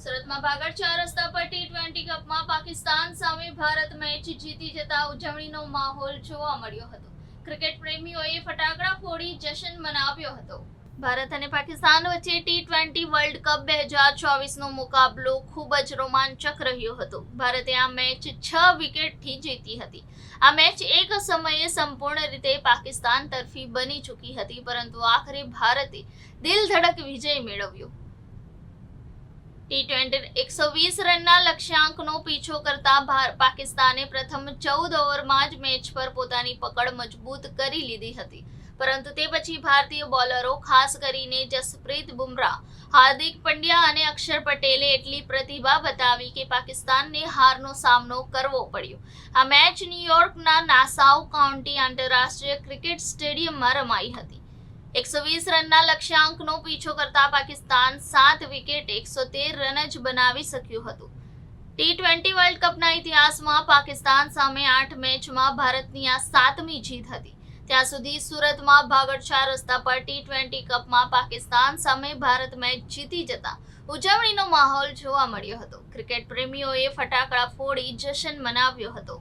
સુરતમાં ભાગળ 4 રસ્તા પર ટી20 કપમાં પાકિસ્તાન સામે ભારત મેચ જીતી જતા ઉજવણીનો માહોલ જોવા મળ્યો હતો. ક્રિકેટ પ્રેમીઓએ ફટાકડા ફોડી જશ્ન મનાવ્યો હતો. ભારત અને પાકિસ્તાન વચ્ચે ટી20 વર્લ્ડ કપ 2024નો મુકાબલો ખૂબ જ રોમાંચક રહ્યો હતો. ભારતે આ મેચ 6 વિકેટથી જીતી હતી. આ મેચ એક સમયે સંપૂર્ણ રીતે પાકિસ્તાન તરફી બની ચૂકી હતી, પરંતુ આખરે ભારતે દિલ ધડક વિજય મેળવ્યો. ટી20 120 રનના લક્ષ્યાંકનો પીછો કરતા પાકિસ્તાને પ્રથમ 14 ઓવરમાં જ મેચ પર પોતાની પકડ મજબૂત કરી લીધી હતી, પરંતુ તે પછી ભારતીય બોલરો ખાસ કરીને જસપ્રીત બુમરાહ, હાર્દિક પંડ્યા અને અક્ષર પટેલે એટલી પ્રતિભા બતાવી કે પાકિસ્તાનને હારનો સામનો કરવો પડ્યો. આ મેચ ન્યૂયોર્કના નાસાઉ કાઉન્ટી આંતરરાષ્ટ્રીય ક્રિકેટ સ્ટેડિયમમાં રમાઈ હતી. 120 રનના લક્ષ્યાંકનો પીછો કરતા પાકિસ્તાન 7 વિકેટે 113 રન જ બનાવી શક્યું હતું. ટી20 વર્લ્ડ કપના ઇતિહાસમાં પાકિસ્તાન સામે 8 મેચમાં ભારતની આ 7મી જીત હતી. ત્યાં સુધી સુરતમાં ભાગળ 4 રસ્તા પર ટી20 કપમાં પાકિસ્તાન સામે ભારત મેચ જીતી જતા ઉજવણીનો માહોલ જોવા મળ્યો હતો. ક્રિકેટ પ્રેમીઓએ ફટાકડા ફોડી જશ્ન મનાવ્યો હતો.